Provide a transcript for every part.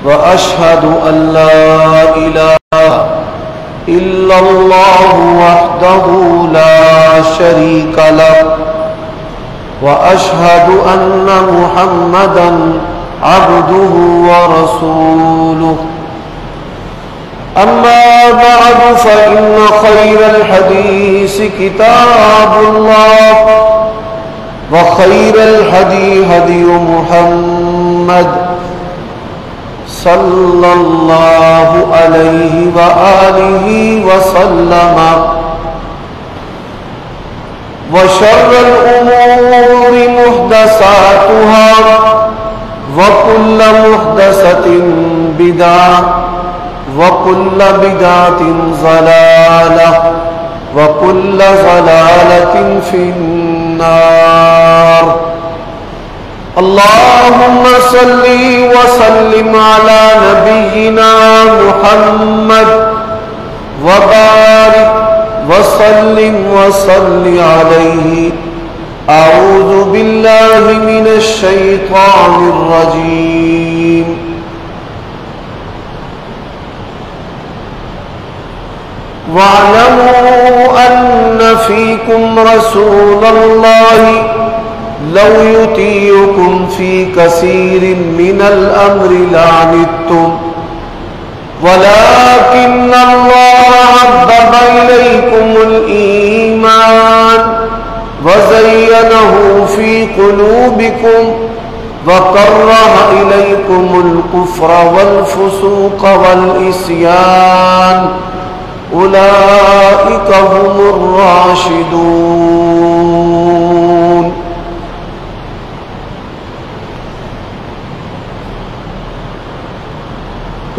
وأشهد أن لا إله إلا الله وحده لا شريك له وأشهد أن محمدا عبده ورسوله أما بعد فإن خير الحديث كتاب الله وخير الهدي هدي محمد صلى الله عليه وآله وسلم وشر الأمور محدثاتها وكل محدثة بدعة وكل بدعة ضلالة وكل ضلالة في النار اللهم صل وسلم على نبينا محمد وبارك وسلم وصل عليه أعوذ بالله من الشيطان الرجيم واعلموا أن فيكم رسول الله لو يطيعكم في كثير من الأمر لعنتم ولكن الله حبب إليكم الإيمان وزينه في قلوبكم وكره إليكم الكفر والفسوق والعصيان أولئك هم الراشدون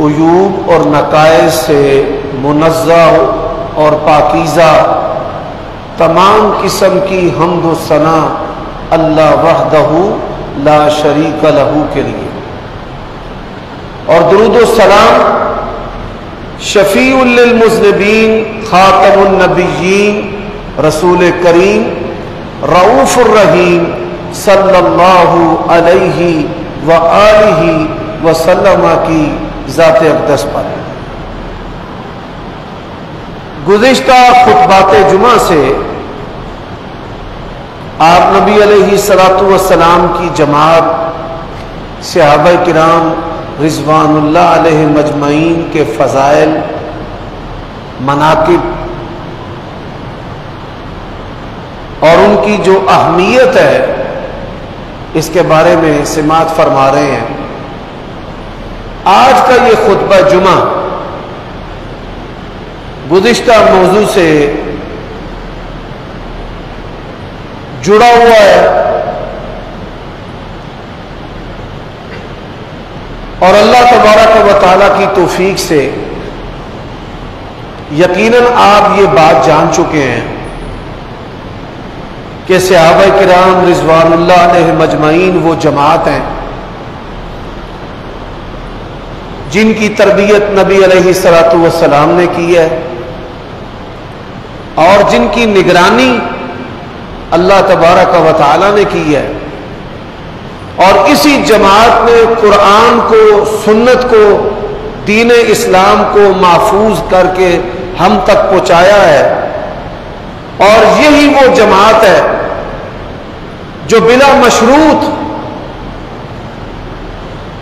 عیوب اور نقائص سے منزہ اور پاکیزہ تمام قسم کی حمد و ثنا اللہ وحدہ لا شریک لہ کے لیے، اور درود و سلام شفیع للمذنبین خاتم النبیین رسول کریم رؤوف الرحیم صلی اللہ علیہ وآلہ وسلم کی ذات اقدس پر۔ گزشتہ خطبات جمعہ سے آپ نبی علیہ الصلوۃ والسلام کی جماعت صحابہ کرام رضوان اللہ علیہ مجمعین کے فضائل، مناقب اور ان کی جو اہمیت ہے اس کے بارے میں سماعت فرما رہے ہیں۔ آج کا یہ خطبہ جمعہ گزشتہ موضوع سے جڑا ہوا ہے، اور اللہ تبارک و تعالیٰ کی توفیق سے یقیناً آپ یہ بات جان چکے ہیں کہ صحابہ کرام رضوان اللہ علیہ مجمعین وہ جماعت ہیں جن کی تربیت نبی علیہ الصلوۃ والسلام نے کی ہے، اور جن کی نگرانی اللہ تبارک و تعالیٰ نے کی ہے، اور اسی جماعت نے قرآن کو، سنت کو، دین اسلام کو محفوظ کر کے ہم تک پہنچایا ہے، اور یہی وہ جماعت ہے جو بلا مشروط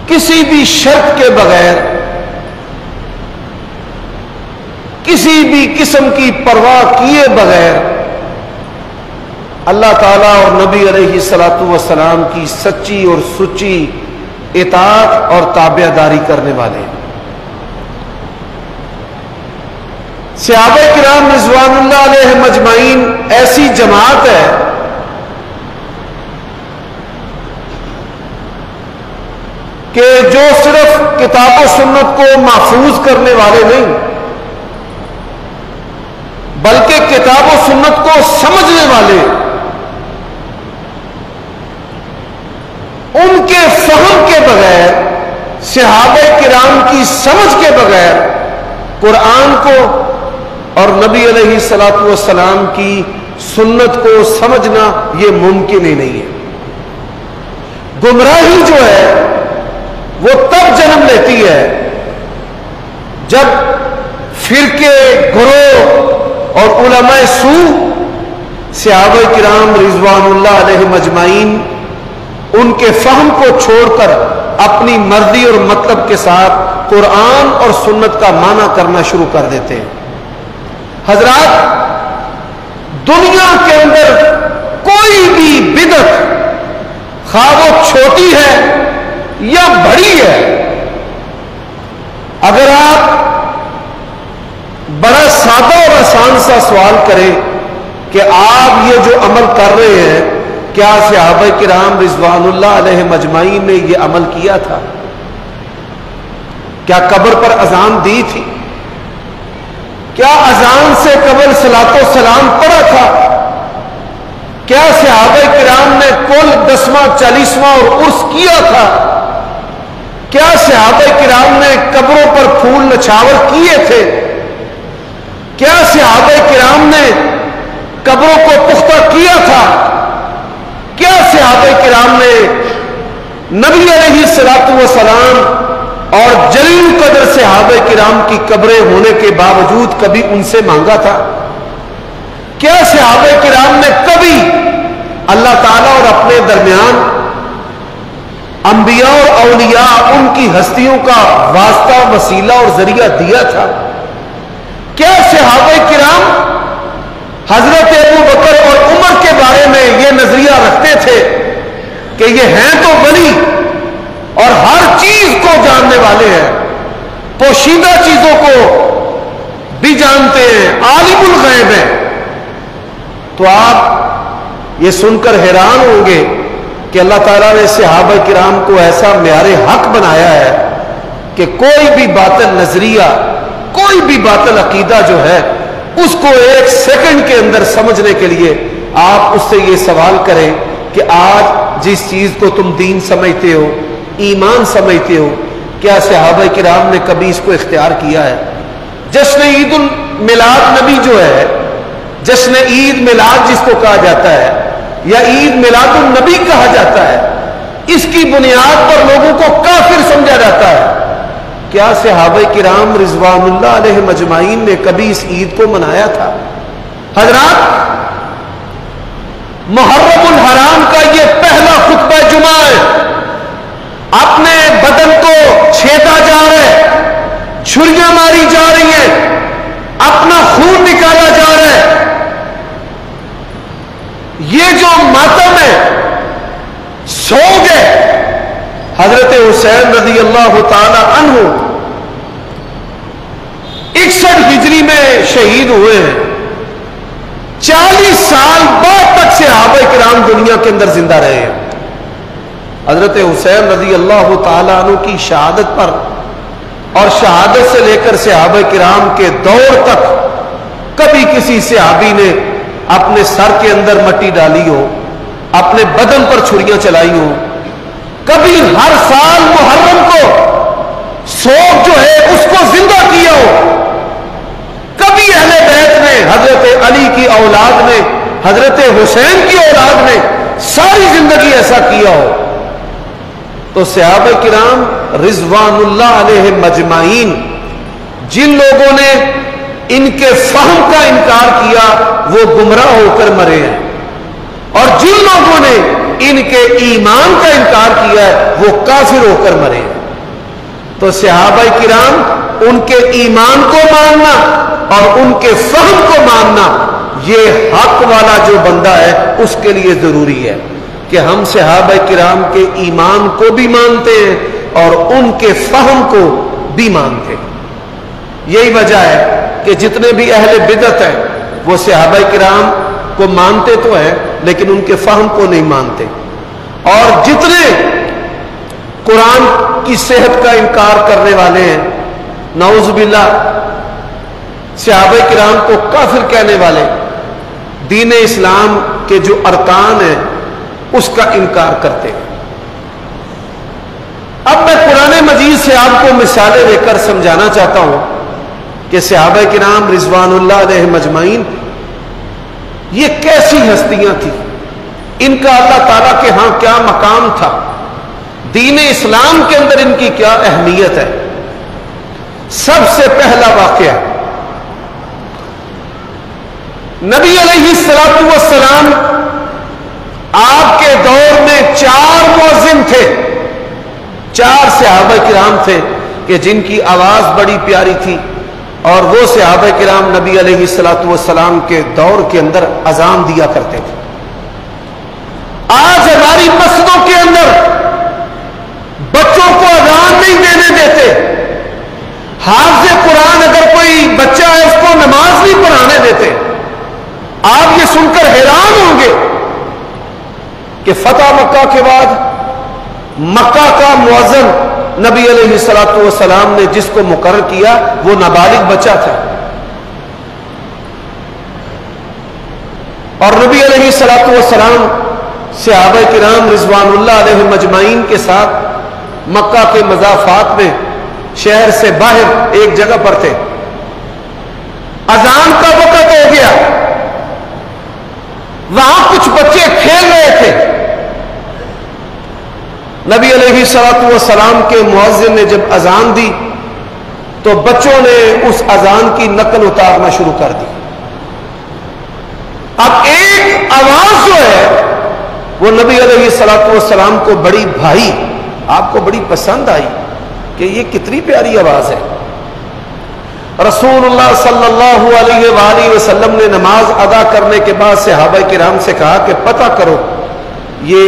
کسی بھی شرط کے بغیر، کسی بھی قسم کی پرواہ کیے بغیر اللہ تعالیٰ اور نبی علیہ الصلوۃ والسلام کی سچی اور سچی اطاعت اور تابعداری کرنے والے۔ صحابہ کرام رضوان اللہ علیہ مجمعین ایسی جماعت ہے کہ جو صرف کتاب و سنت کو محفوظ کرنے والے نہیں، بلکہ کتاب و سنت کو سمجھنے والے، ان کے فہم کے بغیر، صحابہ کرام کی سمجھ کے بغیر قرآن کو اور نبی علیہ الصلوۃ والسلام کی سنت کو سمجھنا یہ ممکن ہی نہیں ہے۔ گمراہی جو ہے وہ تب جنم لیتی ہے جب فرقے، گروہ اور علماء سو صحابہ کرام رضوان اللہ علیہ مجمعین ان کے فہم کو چھوڑ کر اپنی مرضی اور مطلب کے ساتھ قرآن اور سنت کا معنی کرنا شروع کر دیتے ہیں۔ حضرات، دنیا کے اندر کوئی بھی بدعت خواہ وہ چھوٹی ہے یا بڑی ہے، اگر آپ بڑا سادہ اور آسان سا سوال کریں کہ آپ یہ جو عمل کر رہے ہیں کیا صحابہ کرام رضوان اللہ علیہ مجمعین نے یہ عمل کیا تھا؟ کیا قبر پر اذان دی تھی؟ کیا اذان سے قبل صلاۃ و سلام پڑھا تھا؟ کیا صحابہ کرام نے کل 10واں 40واں اور عرس کیا تھا؟ کیا صحابہ کرام نے قبروں پر پھول نچھاور کیے تھے؟ کیا صحابہ کرام نے قبروں کو پختہ کیا تھا؟ کیا صحابہ کرام نے نبی علیہ الصلوۃ والسلام اور جلیل قدر صحابہ کرام کی قبریں ہونے کے باوجود کبھی ان سے مانگا تھا؟ کیا صحابہ کرام نے کبھی اللہ تعالیٰ اور اپنے درمیان انبیاء اور اولیاء ان کی ہستیوں کا واسطہ، وسیلہ اور ذریعہ دیا تھا؟ کیا صحابہ کرام حضرت ابو بکر اور عمر کے بارے میں یہ نظریہ رکھتے تھے کہ یہ ہیں تو ولی اور ہر چیز کو جاننے والے ہیں، پوشیدہ چیزوں کو بھی جانتے ہیں، عالم الغیب ہیں؟ تو آپ یہ سن کر حیران ہوں گے کہ اللہ تعالیٰ نے صحابہ کرام کو ایسا معیار حق بنایا ہے کہ کوئی بھی باطل نظریہ، کوئی بھی باطل عقیدہ جو ہے اس کو ایک سیکنڈ کے اندر سمجھنے کے لیے آپ اس سے یہ سوال کریں کہ آج جس چیز کو تم دین سمجھتے ہو، ایمان سمجھتے ہو، کیا صحابہ کرام نے کبھی اس کو اختیار کیا ہے؟ جشن عید المیلاد نبی جو ہے، جشن عید میلاد جس کو کہا جاتا ہے یا عید میلاد النبی کہا جاتا ہے، اس کی بنیاد پر لوگوں کو کافر سمجھا جاتا ہے۔ کیا صحابہ کرام رضوان اللہ علیہ مجمعین نے کبھی اس عید کو منایا تھا؟ حضرات، محرم الحرام کا یہ پہلا خطبہ جمعہ ہے، اپنے بدن کو چھیدا جا رہا ہے، چھریاں ماری جا رہی ہیں، اپنا خون نکالا جا رہا ہے۔ یہ جو ماتم ہے، سوگ ہے، حضرت حسین رضی اللہ تعالی عنہ 61 ہجری میں شہید ہوئے ہیں، 40 سال بعد تک صحابہ کرام دنیا کے اندر زندہ رہے ہیں۔ حضرت حسین رضی اللہ تعالی عنہ کی شہادت پر اور شہادت سے لے کر صحابہ کرام کے دور تک کبھی کسی صحابی نے اپنے سر کے اندر مٹی ڈالی ہو، اپنے بدن پر چھریاں چلائی ہو، کبھی ہر سال محرم کو سوگ جو ہے اس کو زندہ کیا ہو، کبھی اہل بیت نے، حضرت علی کی اولاد نے، حضرت حسین کی اولاد نے ساری زندگی ایسا کیا ہو، تو صحابہ کرام رضوان اللہ علیہ مجمعین جن لوگوں نے ان کے فہم کا انکار کیا وہ گمراہ ہو کر مرے ہیں، اور جن لوگوں نے ان کے ایمان کا انکار کیا ہے وہ کافر ہو کر مرے ہیں۔ تو صحابہ کرام ان کے ایمان کو ماننا اور ان کے فہم کو ماننا، یہ حق والا جو بندہ ہے اس کے لیے ضروری ہے کہ ہم صحابہ کرام کے ایمان کو بھی مانتے ہیں اور ان کے فہم کو بھی مانتے ہیں۔ یہی وجہ ہے کہ جتنے بھی اہل بدعت ہیں وہ صحابہ کرام کو مانتے تو ہیں لیکن ان کے فہم کو نہیں مانتے، اور جتنے قرآن کی صحت کا انکار کرنے والے ہیں، نعوذ باللہ صحابہ کرام کو کافر کہنے والے، دین اسلام کے جو ارکان ہیں اس کا انکار کرتے ہیں۔ اب میں قرآن مجید سے آپ کو مثالیں دے کر سمجھانا چاہتا ہوں کہ صحابہ کرام رضوان اللہ علیہ مجمعین یہ کیسی ہستیاں تھیں، ان کا اللہ تعالیٰ کے ہاں کیا مقام تھا۔ دین اسلام کے اندر ان کی کیا اہمیت ہے؟ سب سے پہلا واقعہ، نبی علیہ الصلوۃ والسلام آپ کے دور میں 4 مؤذن تھے، 4 صحابہ کرام تھے کہ جن کی آواز بڑی پیاری تھی، اور وہ صحابہ کرام نبی علیہ الصلوۃ والسلام کے دور کے اندر اذان دیا کرتے تھے۔ آج ہماری مسجدوں کے اندر بچوں کو اذان نہیں دینے دیتے، حافظ قرآن اگر کوئی بچہ ہے اس کو نماز نہیں پڑھانے دیتے۔ آپ یہ سن کر حیران ہوں گے کہ فتح مکہ کے بعد مکہ کا مؤذن نبی علیہ الصلوۃ والسلام نے جس کو مقرر کیا وہ نابالغ بچہ تھا، اور نبی علیہ الصلوۃ والسلام صحابہ کرام رضوان اللہ علیہم اجمعین کے ساتھ مکہ کے مضافات میں شہر سے باہر ایک جگہ پر تھے، اذان کا وقت ہو گیا، وہاں کچھ بچے کھیل رہے تھے۔ نبی علیہ الصلوۃ والسلام کے مؤذن نے جب اذان دی تو بچوں نے اس اذان کی نقل اتارنا شروع کر دی۔ اب ایک آواز جو ہے وہ نبی علیہ الصلوۃ والسلام کو بڑی بھائی، آپ کو بڑی پسند آئی کہ یہ کتنی پیاری آواز ہے۔ رسول اللہ صلی اللہ علیہ وآلہ وسلم نے نماز ادا کرنے کے بعد صحابہ کرام سے کہا کہ پتہ کرو یہ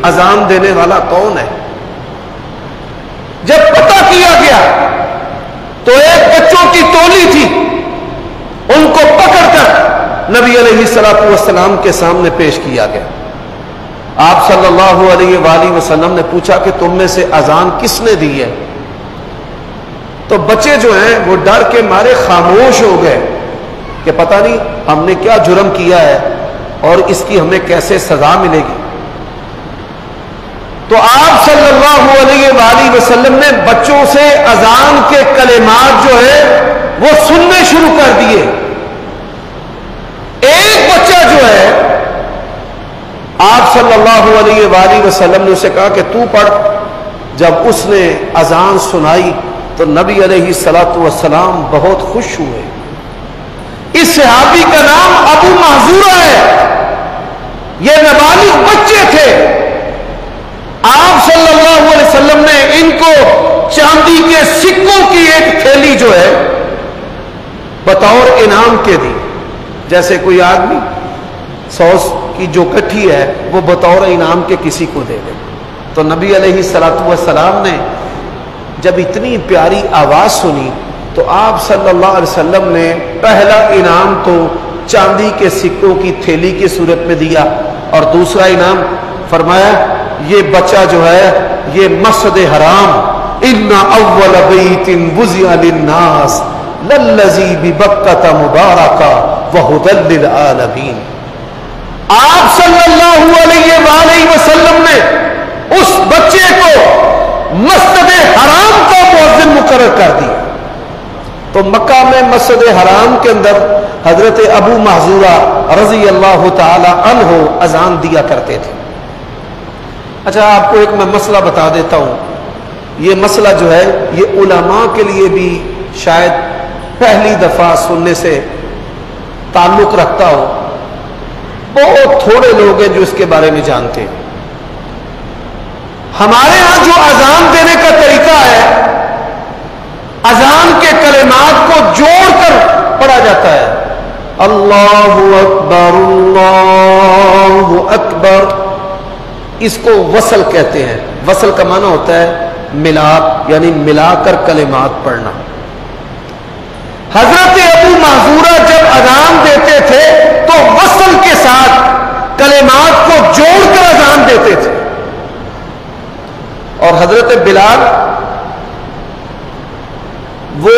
اذان دینے والا کون ہے۔ جب پتہ کیا گیا تو ایک بچوں کی ٹولی تھی، ان کو پکڑ کر نبی علیہ الصلوۃ والسلام کے سامنے پیش کیا گیا۔ آپ صلی اللہ علیہ وآلہ وسلم نے پوچھا کہ تم میں سے اذان کس نے دی ہے؟ تو بچے جو ہیں وہ ڈر کے مارے خاموش ہو گئے کہ پتہ نہیں ہم نے کیا جرم کیا ہے اور اس کی ہمیں کیسے سزا ملے گی۔ تو آپ صلی اللہ علیہ وآلہ وسلم نے بچوں سے اذان کے کلمات جو ہے وہ سننے شروع کر دیے۔ ایک بچہ جو ہے آپ صلی اللہ علیہ وآلہ وسلم نے اسے کہا کہ تو پڑھ۔ جب اس نے اذان سنائی تو نبی علیہ الصلوۃ والسلام بہت خوش ہوئے۔ اس صحابی کا نام ابو محذورہ ہے، یہ نابالغ بچے تھے۔ آپ صلی اللہ علیہ وسلم نے ان کو چاندی کے سکوں کی ایک تھیلی جو ہے بطور انعام کے دی، جیسے کوئی آدمی 100 کی جو گٹھی ہے وہ بطور انعام کے کسی کو دے دے۔ تو نبی علیہ الصلوۃ والسلام نے جب اتنی پیاری آواز سنی تو آپ صلی اللہ علیہ وسلم نے پہلا انعام تو چاندی کے سکوں کی تھیلی کی صورت میں دیا، اور دوسرا انعام فرمایا یہ بچہ جو ہے یہ مسجد حرام، ان اول بیت وضع للناس للذی ببکۃ مبارکہ وہدی للعالمین۔ آپ صلی اللہ علیہ وآلہ وسلم نے اس بچے کو مسجد حرام کا مؤذن مقرر کر دیا۔ تو مکہ میں مسجد حرام کے اندر حضرت ابو محذورہ رضی اللہ تعالی عنہ اذان دیا کرتے تھے۔ اچھا آپ کو ایک میں مسئلہ بتا دیتا ہوں، یہ مسئلہ جو ہے یہ علماء کے لیے بھی شاید پہلی دفعہ سننے سے تعلق رکھتا ہو، بہت تھوڑے لوگ ہیں جو اس کے بارے میں جانتے ہیں۔ ہمارے ہاں جو اذان دینے کا طریقہ ہے، اذان کے کلمات کو جوڑ کر پڑھا جاتا ہے، اللہ اکبر اللہ اکبر، اس کو وصل کہتے ہیں۔ وصل کا معنی ہوتا ہے ملاپ، یعنی ملا کر کلمات پڑھنا۔ حضرت ابو محذورہ جب اذان دیتے تھے تو وصل کے ساتھ کلمات کو جوڑ کر اذان دیتے تھے، اور حضرت بلال وہ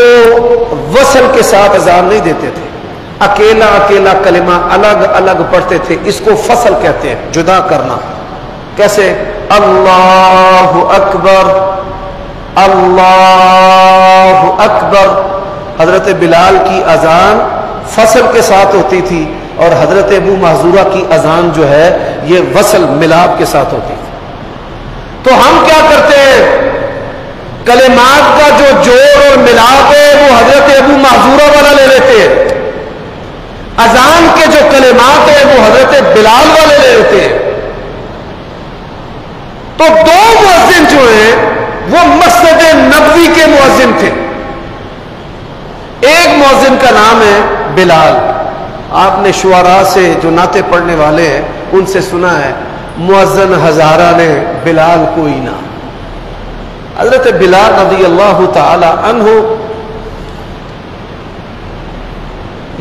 وصل کے ساتھ اذان نہیں دیتے تھے، اکیلا اکیلا کلمہ الگ الگ پڑھتے تھے۔ اس کو فصل کہتے ہیں، جدا کرنا۔ کیسے؟ اللہ اکبر اللہ اکبر۔ حضرت بلال کی اذان فصل کے ساتھ ہوتی تھی، اور حضرت ابو محذورہ کی اذان جو ہے یہ وصل ملاپ کے ساتھ ہوتی تھی۔ تو ہم کیا کرتے ہیں؟ کلمات کا جو جوڑ اور ملاپ ہے وہ حضرت ابو معذورہ والا لے لیتے ہیں، اذان کے جو کلمات ہیں وہ حضرت بلال والے لے لیتے ہیں۔ تو دو مؤذن جو ہیں وہ مسجد نبوی کے مؤذن تھے۔ ایک مؤذن کا نام ہے بلال، آپ نے شعراء سے جو نعتیں پڑھنے والے ہیں ان سے سنا ہے، مؤذن ہزارہ نے بلال کوئی نہ۔ حضرت بلال رضی اللہ تعالی عنہ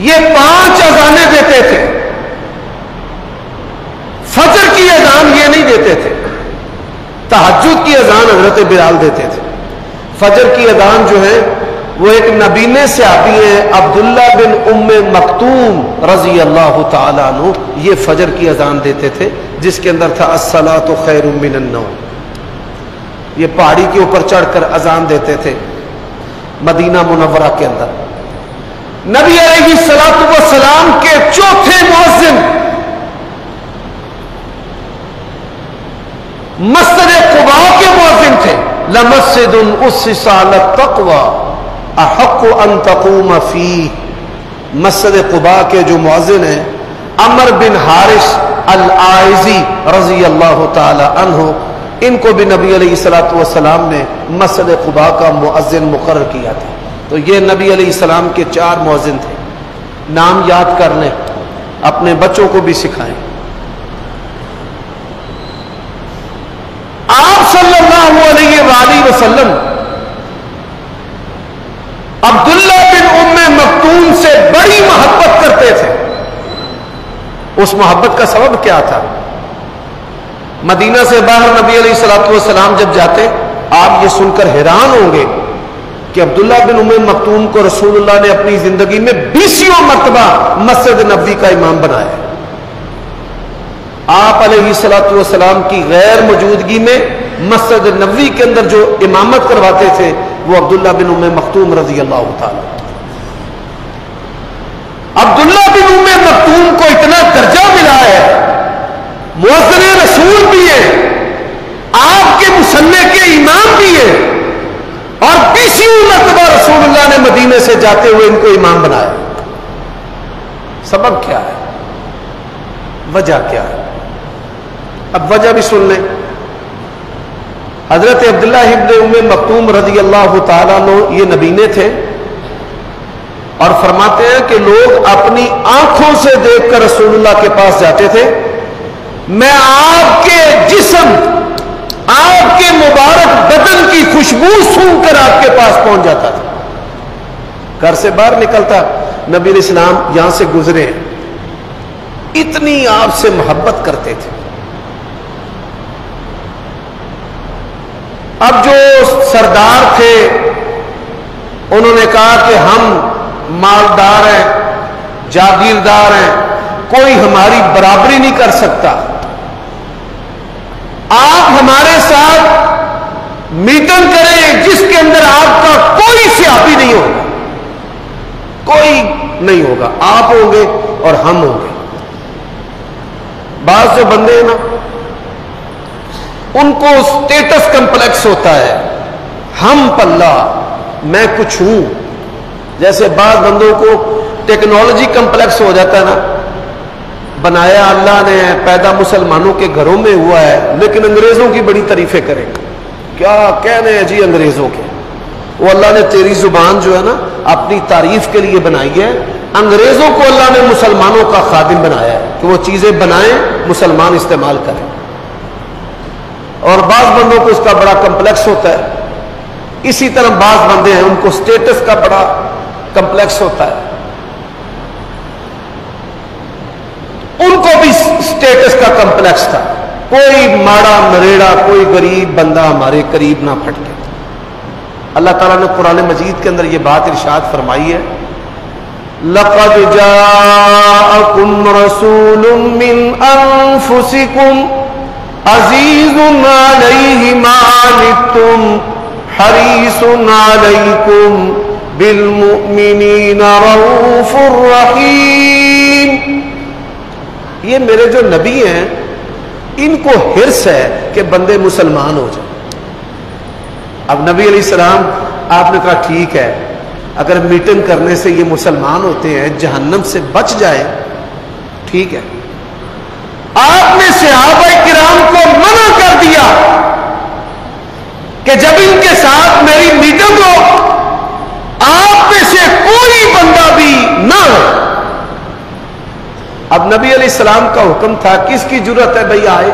یہ 5 اذانیں دیتے تھے، فجر کی اذان یہ نہیں دیتے تھے، تہجد کی اذان حضرت بلال دیتے تھے۔ فجر کی اذان جو ہے وہ ایک نبینے صحابی ہیں عبداللہ بن ام مکتوم رضی اللہ تعالی عنہ، یہ فجر کی اذان دیتے تھے جس کے اندر تھا الصلاۃ خیر من النوم۔ یہ پہاڑی کے اوپر چڑھ کر اذان دیتے تھے مدینہ منورہ کے اندر۔ نبی علیہ الصلوۃ والسلام کے چوتھے مؤذن مسجد قباء کے مؤذن تھے۔ لمسجد اسس علی التقوی احق ان تقوم فیہ، مسجد قباء کے جو مؤذن ہیں عمر بن حارث العائزی رضی اللہ تعالی عنہ، ان کو بھی نبی علیہ الصلوۃ والسلام نے مسجد قباء کا مؤذن مقرر کیا تھا۔ تو یہ نبی علیہ السلام کے 4 مؤذن تھے، نام یاد کر لیں، اپنے بچوں کو بھی سکھائیں۔ آپ صلی اللہ علیہ وآلہ وسلم عبداللہ بن ام مکتوم سے بڑی محبت کرتے تھے۔ اس محبت کا سبب کیا تھا؟ مدینہ سے باہر نبی علیہ الصلوۃ والسلام جب جاتے، آپ یہ سن کر حیران ہوں گے کہ عبداللہ بن ام مکتوم کو رسول اللہ نے اپنی زندگی میں 20 مرتبہ مسجد نبوی کا امام بنایا۔ آپ علیہ الصلوۃ والسلام کی غیر موجودگی میں مسجد نبوی کے اندر جو امامت کرواتے تھے وہ عبداللہ بن ام مکتوم رضی اللہ تعالی۔ عبداللہ بن ام مکتوم کو اتنا درجہ ملا ہے، مؤذن رسول بھی ہے، آپ کے مصلی کے امام بھی ہے، اور 20 مرتبہ رسول اللہ نے مدینے سے جاتے ہوئے ان کو امام بنایا۔ سبب کیا ہے؟ وجہ کیا ہے؟ اب وجہ بھی سن لیں۔ حضرت عبداللہ ابن ام مکتوم رضی اللہ تعالیٰ عنہ یہ نبینے تھے، اور فرماتے ہیں کہ لوگ اپنی آنکھوں سے دیکھ کر رسول اللہ کے پاس جاتے تھے، میں آپ کے جسم، آپ کے مبارک بدن کی خوشبو سونگھ کر آپ کے پاس پہنچ جاتا تھا۔ گھر سے باہر نکلتا، نبی علیہ السلام یہاں سے گزرے، اتنی آپ سے محبت کرتے تھے۔ اب جو سردار تھے انہوں نے کہا کہ ہم مالدار ہیں، جاگیردار ہیں، کوئی ہماری برابری نہیں کر سکتا، آپ ہمارے ساتھ میٹنگ کریں جس کے اندر آپ کا کوئی صحابی نہیں ہوگا، کوئی نہیں ہوگا، آپ ہوں گے اور ہم ہوں گے۔ بعض جو بندے ہیں نا ان کو سٹیٹس کمپلیکس ہوتا ہے، ہم پلہ میں کچھ ہوں، جیسے بعض بندوں کو ٹیکنالوجی کمپلیکس ہو جاتا ہے نا، بنایا اللہ نے، پیدا مسلمانوں کے گھروں میں ہوا ہے، لیکن انگریزوں کی بڑی تعریفیں کریں، کیا کہنے ہیں جی انگریزوں کے، وہ اللہ نے تیری زبان جو ہے نا اپنی تعریف کے لیے بنائی ہے، انگریزوں کو اللہ نے مسلمانوں کا خادم بنایا ہے کہ وہ چیزیں بنائیں مسلمان استعمال کریں۔ اور بعض بندوں کو اس کا بڑا کمپلیکس ہوتا ہے، اسی طرح بعض بندے ہیں ان کو سٹیٹس کا بڑا کمپلیکس ہوتا ہے، ان کو بھی سٹیٹس کا کمپلیکس تھا، کوئی ماڑا مریڑا کوئی غریب بندہ ہمارے قریب نہ پھٹکے۔ اللہ تعالیٰ نے قرآن مجید کے اندر یہ بات ارشاد فرمائی ہے، لَقَدْ جَاءَكُمْ رَسُولٌ مِّنْ أَنفُسِكُمْ عزیز علیہ ما عنتم حریص علیکم بالمؤمنین رؤوف الرحیم۔ یہ میرے جو نبی ہیں ان کو ہرس ہے کہ بندے مسلمان ہو جائیں. اب نبی علیہ السلام آپ نے کہا ٹھیک ہے اگر میٹنگ کرنے سے یہ مسلمان ہوتے ہیں جہنم سے بچ جائے ٹھیک ہے. آپ نے صحابہ کرام کو منع کر دیا کہ جب ان کے ساتھ میری میٹنگ ہو آپ میں سے کوئی بندہ بھی نہ ہو. اب نبی علیہ السلام کا حکم تھا کس کی جرت ہے بھئی آئے,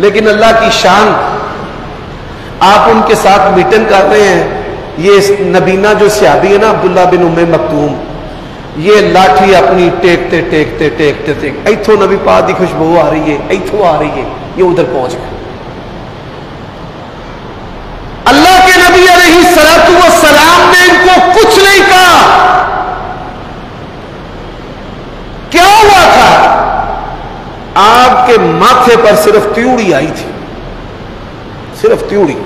لیکن اللہ کی شان آپ ان کے ساتھ میٹنگ کر رہے ہیں. یہ نبینا جو صحابی ہے نا عبداللہ بن ام مکتوم, یہ لاٹھی اپنی ٹیکتے ٹیکتے ٹیکتے ٹیکتے ایتھوں نبی پاک دی خوشبو آ رہی ہے, ایتھوں آ رہی ہے, یہ ادھر پہنچ گئے. اللہ کے نبی علیہ الصلوۃ والسلام نے ان کو کچھ نہیں کہا. کیا ہوا تھا؟ آپ کے ماتھے پر صرف تیوڑی آئی تھی, صرف تیوڑی,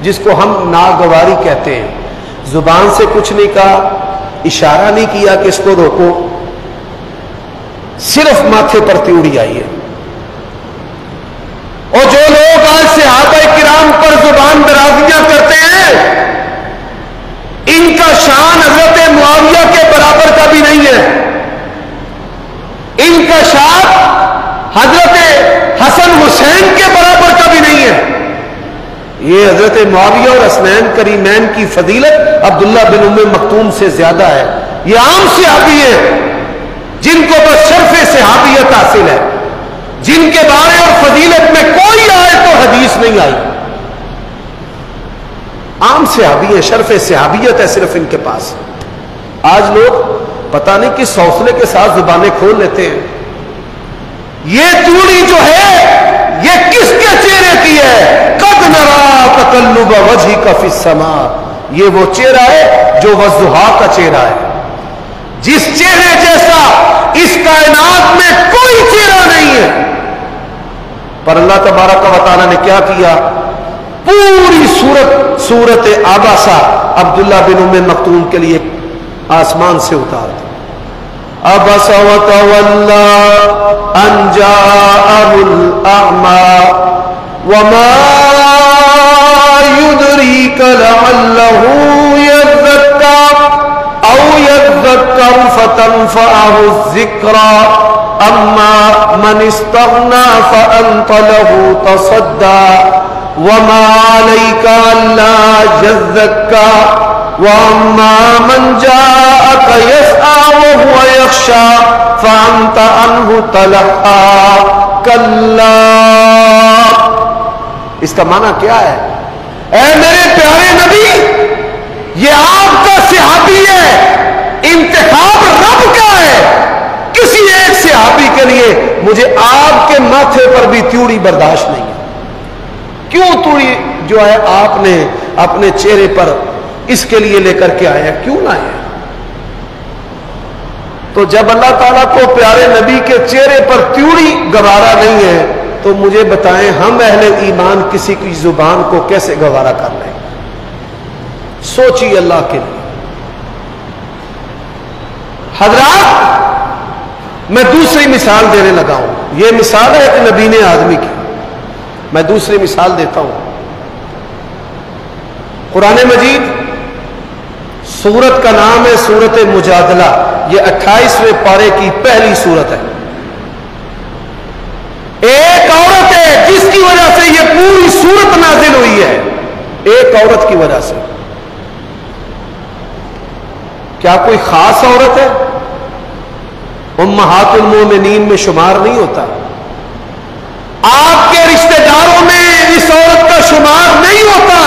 جس کو ہم ناگواری کہتے ہیں. زبان سے کچھ نہیں کہا, اشارہ نہیں کیا کہ اس کو روکو, صرف ماتھے پر تیوڑی آئی ہے. اور جو لوگ آج صحابہ کرام پر زبان درازیاں کرتے ہیں ان کا شان حضرت معاویہ کے برابر کا بھی نہیں ہے. ان کا شان حضرت حسن حسین کے برابر کا بھی نہیں ہے. یہ حضرت معاویہ اور حسنین کریمین کی فضیلت عبداللہ بن ام مکتوم سے زیادہ ہے. یہ عام صحابی ہیں جن کو بس شرف صحابیت حاصل ہے, جن کے بارے اور فضیلت میں کوئی آیت و حدیث نہیں آئی. عام صحابی ہے, شرف صحابیت ہے صرف ان کے پاس. آج لوگ پتہ نہیں کس حوصلے کے ساتھ زبانیں کھول لیتے ہیں. یہ تیوڑی جو ہے یہ کس کے چہرے کی ہے؟ قد نرا تقلب وجهك فی السماء, یہ وہ چہرہ ہے جو والضحیٰ کا چہرہ ہے, جس چہرے جیسا اس کائنات میں کوئی چہرہ نہیں ہے. پر اللہ تبارک و تعالی نے کیا کیا؟ پوری سورت عباسہ عبداللہ بن ام مکتوم کے لیے آسمان سے اتار دی. عبس وتولى ان جاءه الاعمى وما يدريك لعله يذكر او يذكر فتنفعه الذكرى اما من استغنى فانت له تصدى وما عليك الا يزكى وَأَمَّا مَنْ جَاءَكَ يَسْعَى وَهُوَ يَخْشَى فَأَنْتَ عَنْهُ تَلَهَّى كَلَّا. اس کا معنی کیا ہے؟ اے میرے پیارے نبی, یہ آپ کا صحابی ہے, انتخاب رب کا ہے. کسی ایک صحابی کے لیے مجھے آپ کے ماتھے پر بھی تیوڑی برداشت نہیں ہے. کیوں تیوڑی جو ہے آپ نے اپنے چہرے پر اس کے لیے لے کر کے آیا, کیوں نہ آیا؟ تو جب اللہ تعالیٰ کو پیارے نبی کے چہرے پر تیوڑی گوارا نہیں ہے تو مجھے بتائیں ہم اہل ایمان کسی کی زبان کو کیسے گوارا کر لیں؟ سوچیے اللہ کے لیے. حضرات میں دوسری مثال دینے لگا ہوں. یہ مثال ہے ایک نبی نے آدمی کی. میں دوسری مثال دیتا ہوں. قرآن مجید سورت کا نام ہے سورت مجادلہ. یہ 28ویں پارے کی پہلی سورت ہے. ایک عورت ہے جس کی وجہ سے یہ پوری سورت نازل ہوئی ہے. ایک عورت کی وجہ سے. کیا کوئی خاص عورت ہے؟ امہات المومنین میں شمار نہیں ہوتا. آپ کے رشتہ داروں میں اس عورت کا شمار نہیں ہوتا.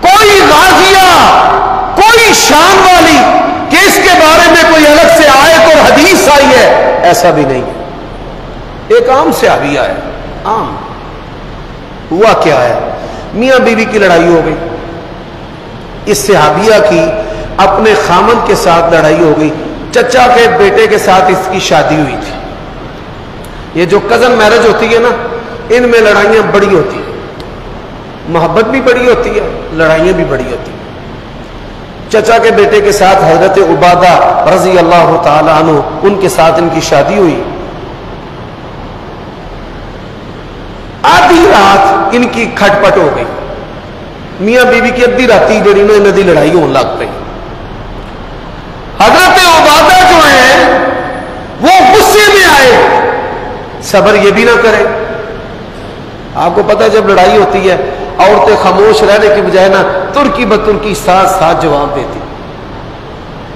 کوئی غازیہ, کوئی شان والی کہ اس کے بارے میں کوئی الگ سے آیت اور حدیث آئی ہے, ایسا بھی نہیں ہے. ایک عام صحابیہ ہے. عام. ہوا کیا ہے؟ میاں بیوی کی لڑائی ہو گئی. اس صحابیہ کی اپنے خامند کے ساتھ لڑائی ہو گئی. چچا کے بیٹے کے ساتھ اس کی شادی ہوئی تھی. یہ جو کزن میرج ہوتی ہے نا, ان میں لڑائیاں بڑی ہوتی ہیں, محبت بھی بڑی ہوتی ہے, لڑائیاں بھی بڑی ہوتی ہیں. چچا کے بیٹے کے ساتھ حضرت عبادہ رضی اللہ تعالی عنہ ان کے ساتھ ان کی شادی ہوئی. آدھی رات ان کی کھٹ پٹ ہو گئی. میاں بیوی کی ادھی راتی جڑی نا انہاں دی لڑائی ہون لگ پئی. حضرت عبادہ جو ہیں وہ غصے میں آئے. صبر یہ بھی نہ کرے. آپ کو پتہ ہے جب لڑائی ہوتی ہے عورتیں خاموش رہنے کی بجائے نا ترکی بترکی ساتھ ساتھ جواب دیتی.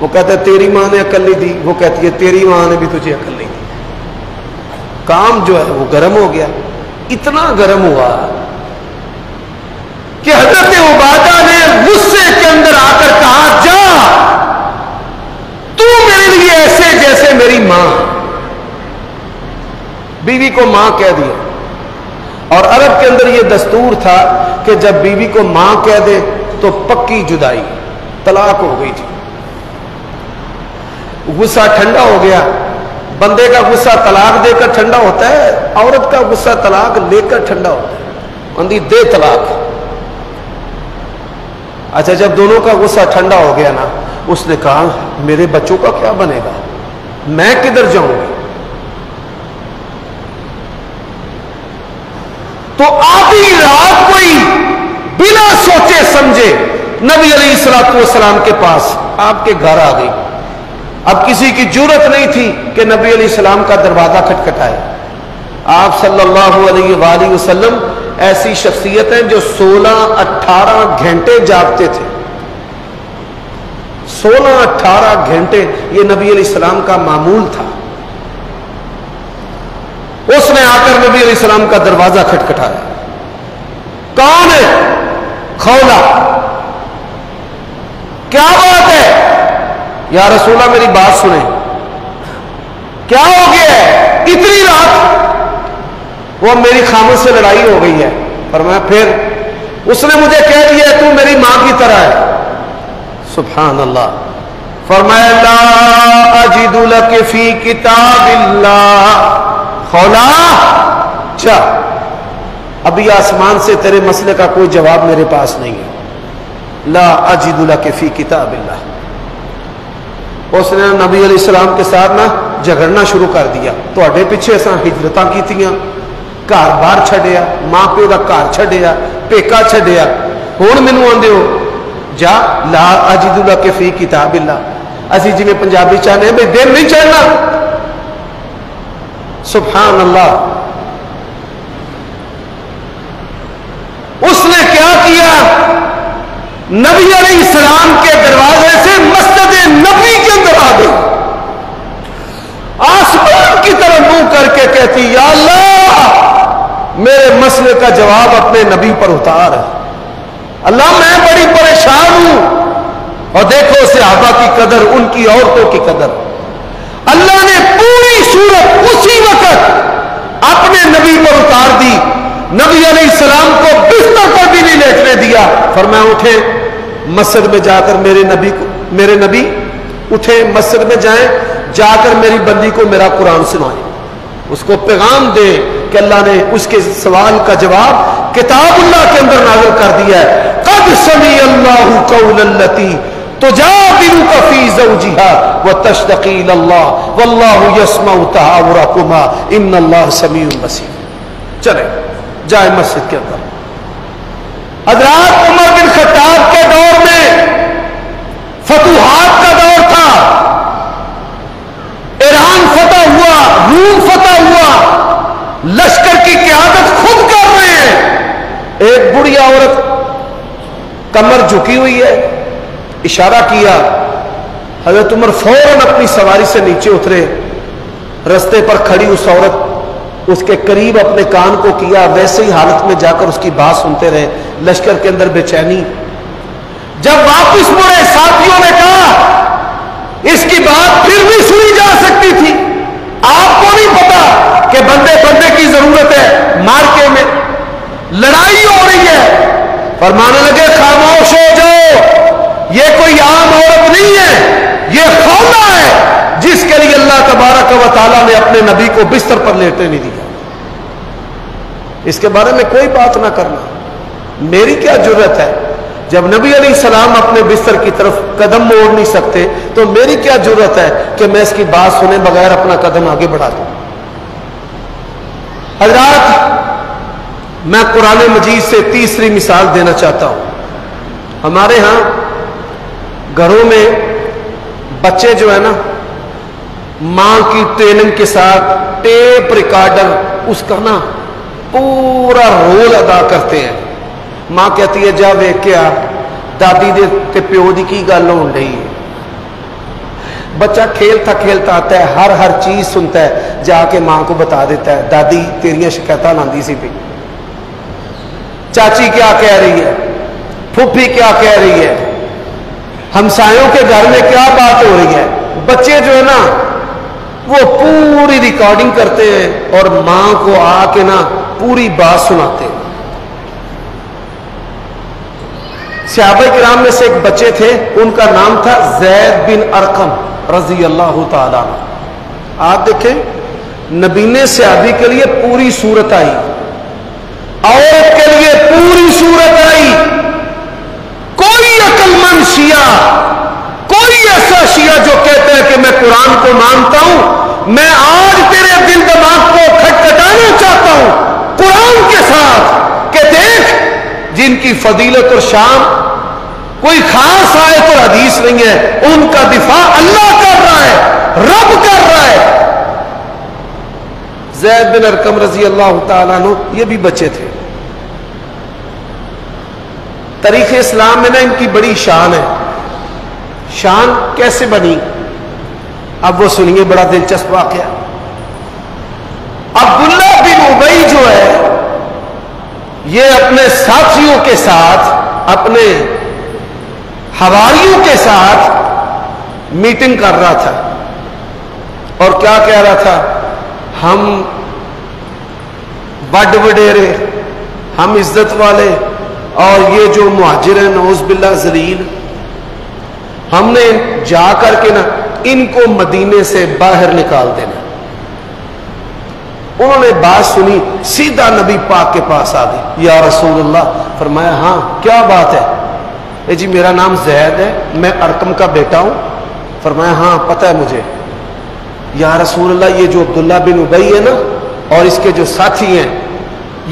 وہ کہتا ہے تیری ماں نے عقل نہیں دی, وہ کہتی ہے تیری ماں نے بھی تجھے عقل نہیں دی. کام جو ہے وہ گرم ہو گیا. اتنا گرم ہوا کہ حضرت عبادہ نے غصے کے اندر آ کر کہا جا تو میرے لیے ایسے جیسے میری ماں. بیوی کو ماں کہہ دیا. اور عرب کے اندر یہ دستور تھا کہ جب بیوی کو ماں کہہ دے تو پکی جدائی, طلاق ہو گئی تھی. غصہ ٹھنڈا ہو گیا. بندے کا غصہ طلاق دے کر ٹھنڈا ہوتا ہے, عورت کا غصہ طلاق لے کر ٹھنڈا ہوتا ہے. اندھی دے طلاق. اچھا جب دونوں کا غصہ ٹھنڈا ہو گیا نا, اس نے کہا میرے بچوں کا کیا بنے گا, میں کدھر جاؤں گی. تو آدھی رات کوئی بنا سوچے سمجھے نبی علیہ الصلوۃ والسلام کے پاس آپ کے گھر آ گئی. اب کسی کی جرت نہیں تھی کہ نبی علیہ السلام کا دروازہ کھٹکھٹائے. آپ صلی اللہ علیہ وآلہ وسلم ایسی شخصیت ہیں جو 16-18 گھنٹے جاگتے تھے. 16-18 گھنٹے یہ نبی علیہ السلام کا معمول تھا. اس نے آ کر نبی علیہ السلام کا دروازہ کھٹکھٹایا. کون ہے؟ خولا. کیا بات ہے؟ یا رسول اللہ میری بات سنیں, کیا ہو گیا ہے اتنی رات؟ وہ میری خامد سے لڑائی ہو گئی ہے. فرمایا پھر؟ اس نے مجھے کہہ دیا تو میری ماں کی طرح ہے. سبحان اللہ. فرمایا لا اجد لک فی کتاب اللہ. خولا چا ابھی آسمان سے تیرے مسئلے کا کوئی جواب میرے پاس نہیں ہے. لا اجد لک فی کتاب اللہ. اس نے نبی علیہ السلام کے ساتھ نا جھگڑنا شروع کر دیا. تواڈے پیچھے اساں ہجرتاں کیتیاں, گھر بار چھڈیا, ماں پیو دا گھر چھڈیا, پیکا چھڈیا, ہن مینوں آندے ہو جا لا اجد لک فی کتاب اللہ. اسی جویں پنجابی چاہنے ہیں بھئی دل نہیں چڑھنا. سبحان اللہ. اس نے کیا کیا؟ نبی علیہ السلام کے دروازے سے مسجد نبی کے اندر آ گئی. آسمان کی طرف منہ کر کے کہتی یا اللہ میرے مسئلے کا جواب اپنے نبی پر اتار. اللہ میں بڑی پریشان ہوں. اور دیکھو صحابہ کی قدر, ان کی عورتوں کی قدر. اللہ نے پوری صورت اسی وقت اپنے نبی پر اتار دی. نبی علیہ السلام کو بستر پر بھی نہیں لیٹنے دیا. فرمایا اٹھے مسجد میں جا کر میرے نبی اٹھے مسجد میں جائیں, جا کر میری بندی کو میرا قرآن سنائیں, اس کو پیغام دے کہ اللہ نے اس کے سوال کا جواب کتاب اللہ کے اندر نازل کر دیا ہے. قد سمع اللہ قول التی تجادلک فی زوجہا وتشتکی الی اللہ واللہ یسمع تحاورکما ان اللہ سمیع بصیر. چلے جائے مسجد کے اندر. حضرات عمر بن خطاب کے دور میں فتوحات کا دور تھا. ایران فتح ہوا, روم فتح ہوا, لشکر کی قیادت خود کر رہے ہیں. ایک بڑی عورت کمر جھکی ہوئی ہے, اشارہ کیا. حضرت عمر فوراً اپنی سواری سے نیچے اترے. رستے پر کھڑی اس عورت اس کے قریب اپنے کان کو کیا, ویسے ہی حالت میں جا کر اس کی بات سنتے رہے. لشکر کے اندر بے چینی. جب واپس مڑے ساتھیوں نے کہا اس کی بات پھر بھی سنی جا سکتی تھی, آپ کو نہیں پتا کہ بندے بندے کی ضرورت ہے, مارکے میں لڑائی ہو رہی ہے. فرمانے لگے خاموش ہو جاؤ, یہ کوئی عام عورت نہیں ہے, یہ خولا ہے جس کے لیے اللہ تبارک و تعالیٰ نے اپنے نبی کو بستر پر لیٹنے نہیں دیا. اس کے بارے میں کوئی بات نہ کرنا, میری کیا جرت ہے. جب نبی علیہ السلام اپنے بستر کی طرف قدم موڑ نہیں سکتے تو میری کیا ضرورت ہے کہ میں اس کی بات سنے بغیر اپنا قدم آگے بڑھا دوں؟ حضرات، میں قرآن مجید سے تیسری مثال دینا چاہتا ہوں۔ ہمارے ہاں گھروں میں بچے جو ہے نا، ماں کی ٹریننگ کے ساتھ ٹیپ ریکارڈر اس کا نا پورا رول ادا کرتے ہیں۔ ماں کہتی ہے جا ویکھ کے آ دادی دے تے پیو دی کی گل ہون رہی ہے۔ بچہ کھیلتا کھیلتا آتا ہے، ہر چیز سنتا ہے، جا کے ماں کو بتا دیتا ہے دادی تیریاں شکایتاں لاندی سی پئی، چاچی کیا کہہ رہی ہے، پھوپھی کیا کہہ رہی ہے، ہمسایوں کے گھر میں کیا بات ہو رہی ہے۔ بچے جو ہے نا وہ پوری ریکارڈنگ کرتے ہیں اور ماں کو آ کے نا پوری بات سناتے ہیں۔ صحابہ کرام میں سے ایک بچے تھے، ان کا نام تھا زید بن ارقم رضی اللہ تعالی عنہ۔ آپ دیکھیں نبی نے صحابی کے لیے پوری صورت آئی، عورت کے لیے پوری صورت آئی۔ کوئی عقل مند شیعہ، کوئی ایسا شیعہ جو کہتا ہے کہ میں قرآن کو مانتا ہوں، میں آج تیرے دل دماغ کو کھٹکھٹانا چاہتا ہوں قرآن کے ساتھ کہ دیکھ جن کی فضیلت اور شان کوئی خاص آیت اور حدیث نہیں ہے، ان کا دفاع اللہ کر رہا ہے، رب کر رہا ہے۔ زید بن ارقم رضی اللہ تعالیٰ عنہ یہ بھی بچے تھے۔ تاریخ اسلام میں نا ان کی بڑی شان ہے۔ شان کیسے بنی اب وہ سنیے، بڑا دلچسپ واقعہ۔ عبداللہ بن ابی جو ہے یہ اپنے ساتھیوں کے ساتھ، اپنے حواریوں کے ساتھ میٹنگ کر رہا تھا اور کیا کہہ رہا تھا، ہم بڑ وڈیرے، ہم عزت والے، اور یہ جو مہاجر ہیں نعوذ باللہ ذلیل، ہم نے جا کر کے نا ان کو مدینے سے باہر نکال دینا۔ انہوں نے بات سنی، سیدھا نبی پاک کے پاس آ گئے، یا رسول اللہ۔ فرمایا ہاں کیا بات ہے؟ اے جی میرا نام زید ہے، میں ارقم کا بیٹا ہوں۔ فرمایا ہاں پتہ ہے مجھے۔ یا رسول اللہ یہ جو عبداللہ بن ابی ہے نا اور اس کے جو ساتھی ہیں،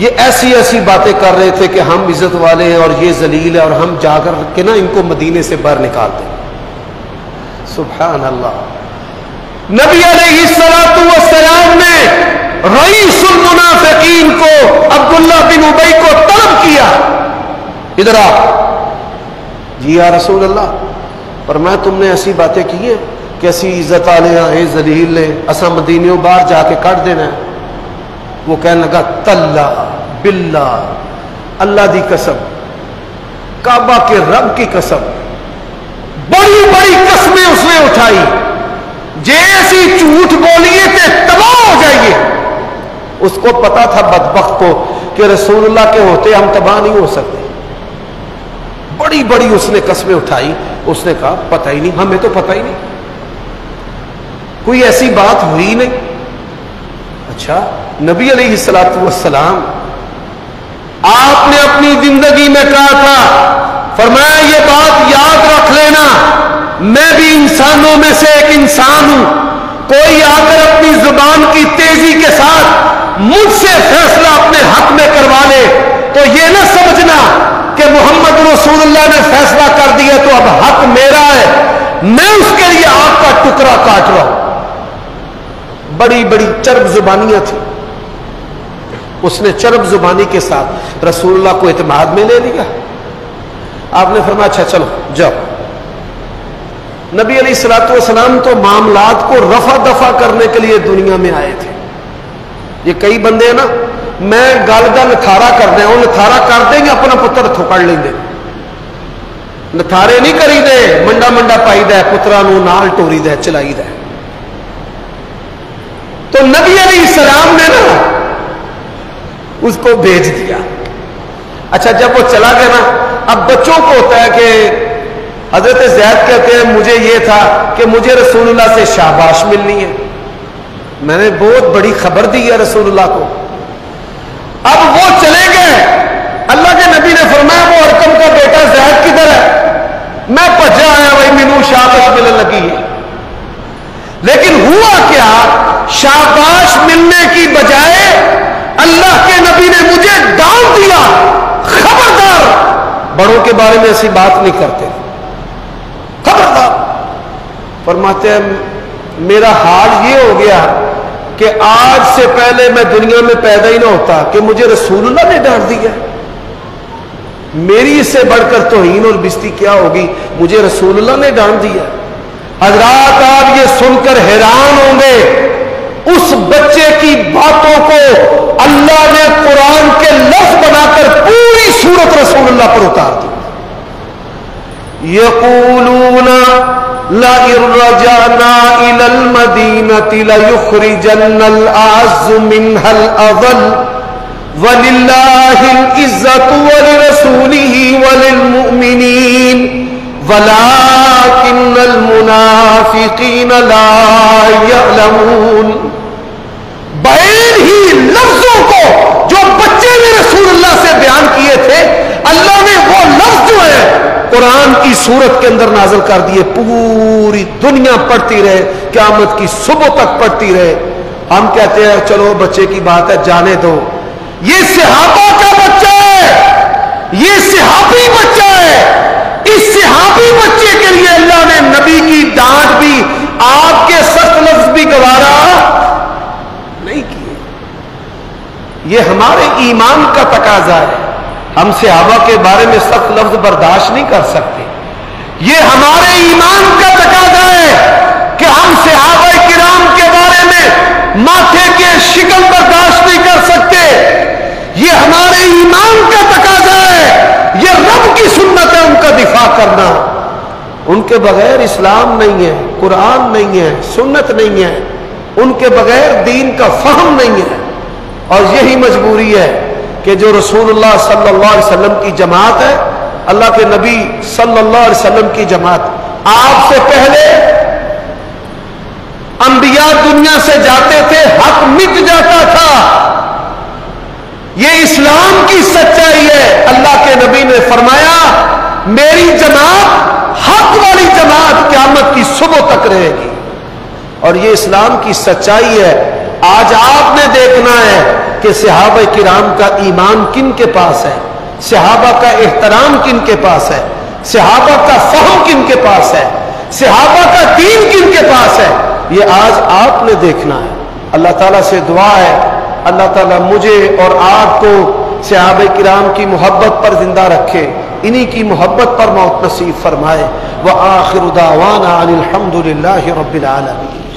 یہ ایسی ایسی باتیں کر رہے تھے کہ ہم عزت والے ہیں اور یہ ذلیل ہے، اور ہم جا کر کے نا ان کو مدینے سے باہر نکال دیں۔ سبحان اللہ۔ نبی علیہ السلام نے رئیس المنافقین کو عبداللہ بن ابی کو طلب کیا، ادھر آ۔ جی یا رسول اللہ۔ فرمایا تم نے ایسی باتیں کی ہیں کہ اسی عزت والے ہیں، ذلیل نے، اسا مدینیوں باہر جا کے کٹ دینا ہے۔ وہ کہنے لگا تاللہ باللہ، اللہ دی قسم، کعبہ کے رب کی قسم، بڑی بڑی قسمیں اس نے اٹھائی، جیسی جھوٹ بولیے تھے تباہ ہو جائیے۔ اس کو پتا تھا بدبخت کو کہ رسول اللہ کے ہوتے ہم تباہ نہیں ہو سکتے۔ بڑی بڑی اس نے قسمیں اٹھائی۔ اس نے کہا پتہ ہی نہیں، ہمیں تو پتہ ہی نہیں، کوئی ایسی بات ہوئی نہیں۔ اچھا نبی علیہ السلام آپ نے اپنی زندگی میں کہا تھا، فرمایا یہ بات یاد رکھ لینا، میں بھی انسانوں میں سے ایک انسان ہوں، کوئی آ کر اپنی زبان کی تیزی کے ساتھ مجھ سے فیصلہ اپنے حق میں کروا لے تو یہ نہ سمجھنا کہ محمد رسول اللہ نے فیصلہ کر دیا تو اب حق میرا ہے، میں اس کے لیے آپ کا ٹکڑا کاٹ رہا ہوں۔ بڑی بڑی چرب زبانیاں تھیں۔ اس نے چرب زبانی کے ساتھ رسول اللہ کو اعتماد میں لے لیا۔ آپ نے فرمایا اچھا چلو جاؤ۔ نبی علیہ الصلوۃ والسلام تو معاملات کو رفع دفع کرنے کے لیے دنیا میں آئے تھے۔ یہ کئی بندے ہیں نا، میں گل کا نتھارا کرنا ہے، وہ نتھارا کر دیں گے اپنا پتر تھوکڑ لیں گے، نتھارے نہیں کری دے، منڈا منڈا پائی دے، پترا نو نال ٹوری دے، چلائی دے۔ تو نبی علیہ السلام نے نا اس کو بھیج دیا۔ اچھا جب وہ چلا گیا نا، اب بچوں کو ہوتا ہے کہ حضرت زید کہتے ہیں مجھے یہ تھا کہ مجھے رسول اللہ سے شاباش ملنی ہے، میں نے بہت بڑی خبر دی ہے رسول اللہ کو۔ اب وہ چلے گئے، اللہ کے نبی نے فرمایا وہ ارقم کا بیٹا زید کی لیکن ہوا کیا؟ شاباش ملنے کی بجائے اللہ کے نبی نے مجھے ڈانٹ دیا، خبردار بڑوں کے بارے میں ایسی بات نہیں کرتے، خبردار۔ فرماتے ہیں میرا حال یہ ہو گیا کہ آج سے پہلے میں دنیا میں پیدا ہی نہ ہوتا کہ مجھے رسول اللہ نے ڈانٹ دیا۔ میری اس سے بڑھ کر توہین اور بستی کیا ہوگی، مجھے رسول اللہ نے ڈانٹ دیا۔ حضرات آپ یہ سن کر حیران ہوں گے، اس بچے کی باتوں کو اللہ نے قرآن کے لفظ بنا کر پوری سورت رسول اللہ پر اتار دی۔ یقولون لئن رجعنا إلى المدينة ليخرجن الأعز منها الأذل ولله العزة ولرسوله وللمؤمنين ولكن المنافقين لا يعلمون۔ بین ہی لفظوں کو جو بچے نے رسول اللہ سے بیان کیے تھے، اللہ نے وہ لفظ جو ہے قرآن کی سورت کے اندر نازل کر دیے، پوری دنیا پڑھتی رہے، قیامت کی صبح تک پڑھتی رہے۔ ہم کہتے ہیں چلو بچے کی بات ہے جانے دو، یہ صحابہ کا بچہ ہے، یہ صحابی بچہ ہے۔ اس صحابی بچے کے لیے اللہ نے نبی کی ڈانٹ بھی، آپ کے سخت لفظ بھی گوارا نہیں کیے۔ یہ ہمارے ایمان کا تقاضا ہے، ہم صحابہ کے بارے میں سخت لفظ برداشت نہیں کر سکتے۔ یہ ہمارے ایمان کا تقاضا ہے کہ ہم صحابہ کرام کے بارے میں ماتھے کے شکل برداشت نہیں کر سکتے۔ یہ ہمارے ایمان کا تقاضا ہے، یہ رب کی سنت ہے ان کا دفاع کرنا۔ ان کے بغیر اسلام نہیں ہے، قرآن نہیں ہے، سنت نہیں ہے، ان کے بغیر دین کا فہم نہیں ہے۔ اور یہی مجبوری ہے کہ جو رسول اللہ صلی اللہ علیہ وسلم کی جماعت ہے، اللہ کے نبی صلی اللہ علیہ وسلم کی جماعت، آپ سے پہلے انبیاء دنیا سے جاتے تھے، حق مٹ جاتا تھا۔ یہ اسلام کی سچائی ہے۔ اللہ کے نبی نے فرمایا میری جماعت حق والی جماعت قیامت کی صبح تک رہے گی، اور یہ اسلام کی سچائی ہے۔ آج آپ نے دیکھنا ہے کہ صحابہ کرام کا ایمان کن کے پاس ہے، صحابہ کا احترام کن کے پاس ہے، صحابہ کا فہم کن کے پاس ہے، صحابہ کا دین کن کے پاس ہے، یہ آج آپ نے دیکھنا ہے۔ اللہ تعالیٰ سے دعا ہے اللہ تعالیٰ مجھے اور آپ کو صحابہ کرام کی محبت پر زندہ رکھے، انہی کی محبت پر موت نصیب فرمائے۔ وآخر دعوانا ان الحمد للہ رب العالمین۔